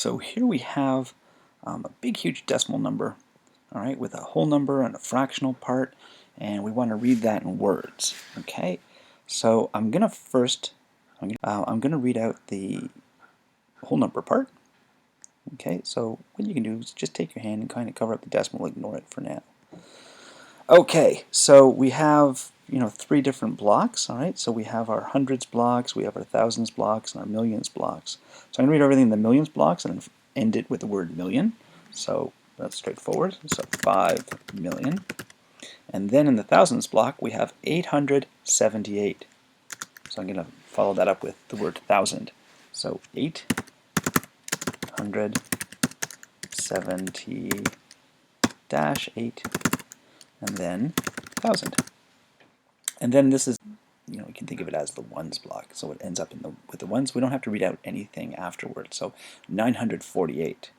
So here we have a big huge decimal number, all right, with a whole number and a fractional part, and we want to read that in words. Okay, so I'm gonna read out the whole number part. Okay, so what you can do is just take your hand and kind of cover up the decimal, ignore it for now. Okay, so we have three different blocks. All right, so we have our hundreds blocks, we have our thousands blocks, and our millions blocks. So I'm going to read everything in the millions blocks and then end it with the word million. So that's straightforward. So 5 million. And then in the thousands block we have 878. So I'm going to follow that up with the word thousand. So 870-8, and then 1,000. And then this is, we can think of it as the ones block. So it ends up with the ones. We don't have to read out anything afterwards. So 948.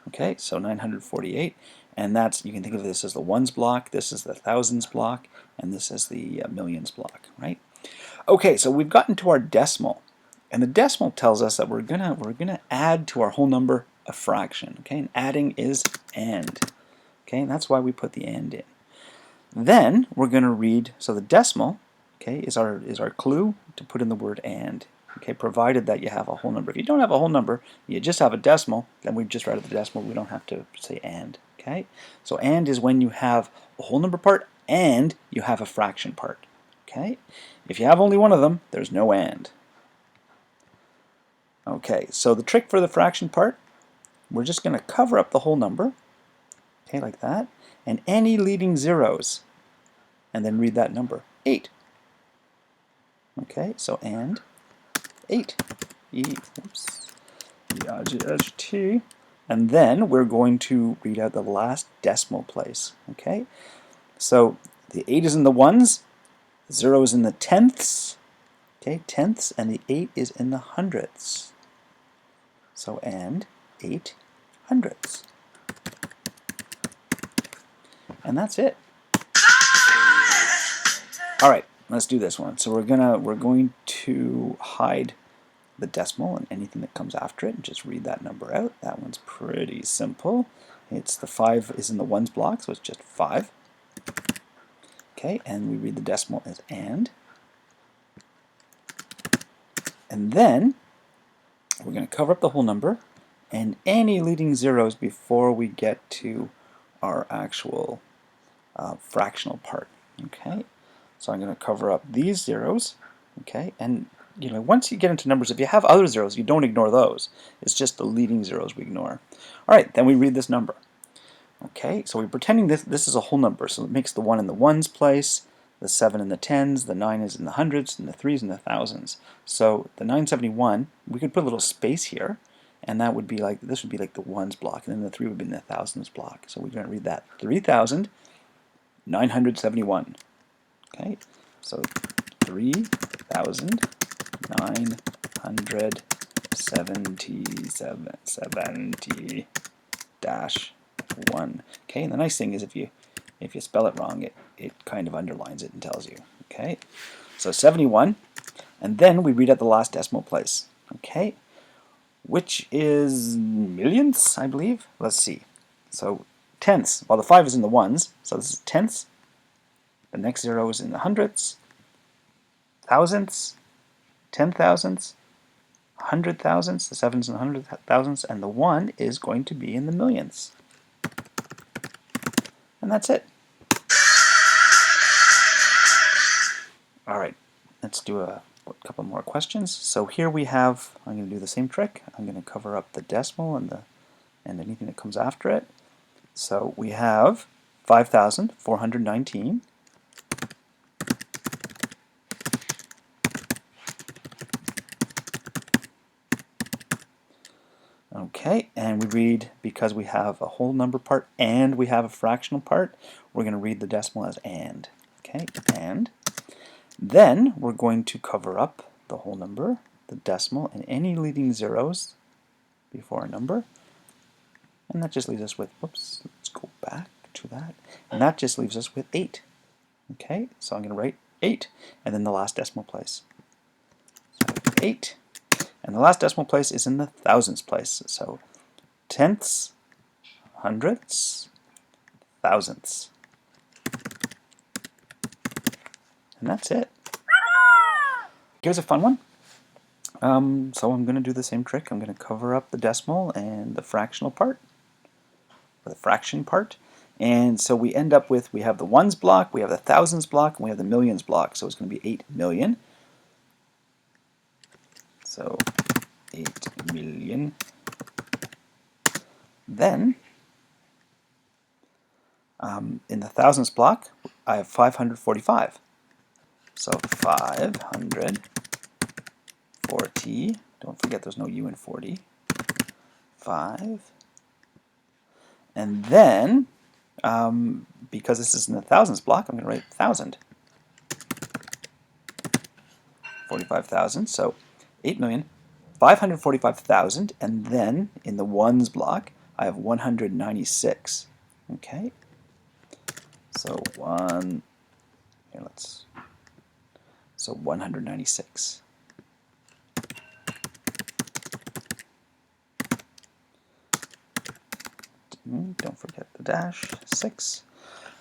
Okay, so 948, and you can think of this as the ones block, this is the thousands block, and this is the millions block, right? Okay, so we've gotten to our decimal, and the decimal tells us that we're gonna add to our whole number a fraction. Okay, and adding is and. Okay, and that's why we put the and in. Then we're gonna read. So the decimal, okay, is our clue to put in the word and. Okay, provided that you have a whole number. If you don't have a whole number, you just have a decimal, then we just write out the decimal. We don't have to say and. Okay, so and is when you have a whole number part and you have a fraction part. Okay, if you have only one of them, there's no and. Okay, so the trick for the fraction part, we're just going to cover up the whole number, okay, like that, and any leading zeros, and then read that number, 8. Okay, so and 8. E-I-G-H-T. And then we're going to read out the last decimal place. Okay, so the 8 is in the ones, 0 is in the tenths, okay, tenths, and the 8 is in the hundredths. So and 8 hundredths. And that's it. All right, let's do this one. So we're going to hide the decimal and anything that comes after it and just read that number out. That one's pretty simple. It's the 5 is in the ones block, so it's just 5. Okay, and we read the decimal as and. And then we're going to cover up the whole number and any leading zeros before we get to our actual fractional part. Okay, so I'm going to cover up these zeros. Okay, and once you get into numbers, if you have other zeros, you don't ignore those. It's just the leading zeros we ignore. All right, then we read this number. Okay, so we're pretending this is a whole number, so it makes the 1 in the ones place, the 7 in the tens, the 9 is in the hundreds, and the 3 is in the thousands. So the 971, we could put a little space here, and that would be like, this would be like the ones block, and then the 3 would be in the thousands block. So we're going to read that 3,971. Okay, so 3,970 dash 1. Okay, and the nice thing is if you spell it wrong, it kind of underlines it and tells you. Okay, so 71, and then we read out the last decimal place. Okay, which is millions, I believe. Let's see. So tenths. Well, the 5 is in the ones, so this is tenths. The next 0 is in the hundredths, thousandths, 10,000ths, 100,000ths, the 7's in the 100,000ths, and the 1 is going to be in the millions. And that's it. All right, let's do a couple more questions. So here we have, I'm going to do the same trick. I'm going to cover up the decimal and anything that comes after it. So we have 5,419. Okay, and we read, because we have a whole number part and we have a fractional part, we're going to read the decimal as and. Okay, and then we're going to cover up the whole number, the decimal, and any leading zeros before a number. And that just leaves us with, whoops, let's go back to that. And that just leaves us with 8. Okay, so I'm going to write 8, and then the last decimal place. So 8, and the last decimal place is in the thousandths place. So tenths, hundredths, thousandths. And that's it. Here's a fun one. So I'm going to do the same trick. I'm going to cover up the decimal and the fractional part, or the fraction part. And so we end up with, we have the ones block, we have the thousands block, and we have the millions block. So it's going to be 8 million. So 8 million. Then, in the thousands block, I have 545. So 540, don't forget there's no U in 40, 5, and then, because this is in the thousands block, I'm going to write 1,000. 45,000, so 8,545,000, and then in the ones block, I have 196. Okay, so 196. Don't forget the dash, 6.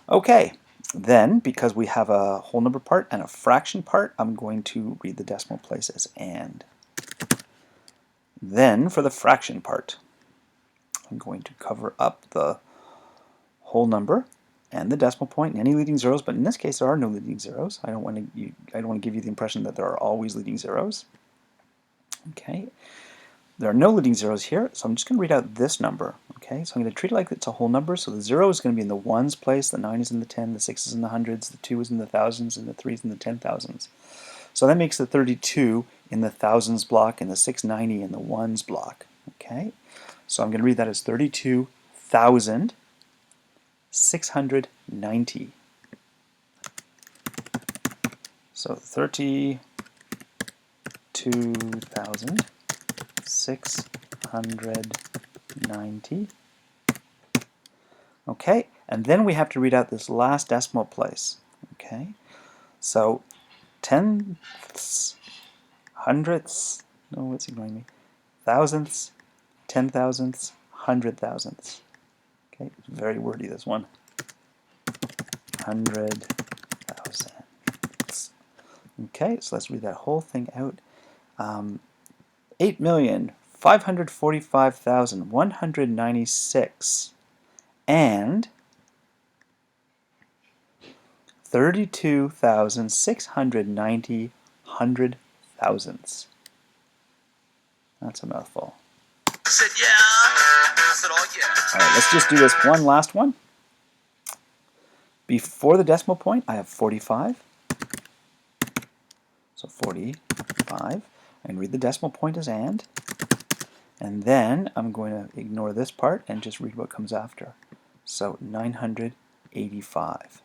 Okay, then because we have a whole number part and a fraction part, I'm going to read the decimal place as and. Then for the fraction part, I'm going to cover up the whole number and the decimal point and any leading zeros, but in this case there are no leading zeros. I don't want to give you the impression that there are always leading zeros. Okay, there are no leading zeros here, so I'm just going to read out this number. Okay, so I'm going to treat it like it's a whole number. So the 0 is going to be in the ones place, the 9 is in the 10, the 6 is in the hundreds, the 2 is in the thousands, and the 3 is in the 10,000s. So that makes the 32 in the thousands block and the 690 in the ones block. Okay, so I'm going to read that as 32,690. So 32,690. Okay, and then we have to read out this last decimal place. Okay, so tenths, hundredths, no, it's ignoring me, thousandths, 10,000ths, 100,000ths. Okay, it's very wordy, this one. 100,000ths. Okay, so let's read that whole thing out. 8,545,196 and 32,690 hundred-thousandths. That's a mouthful. I said yeah. I said oh yeah. All right, let's just do this one last one. Before the decimal point, I have 45. So 45. And read the decimal point as and then I'm going to ignore this part and just read what comes after. So 985.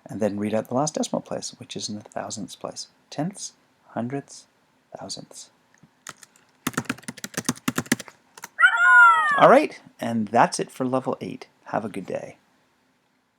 And then read out the last decimal place, which is in the thousandths place. Tenths, hundredths, thousandths. All right, and that's it for level 8. Have a good day.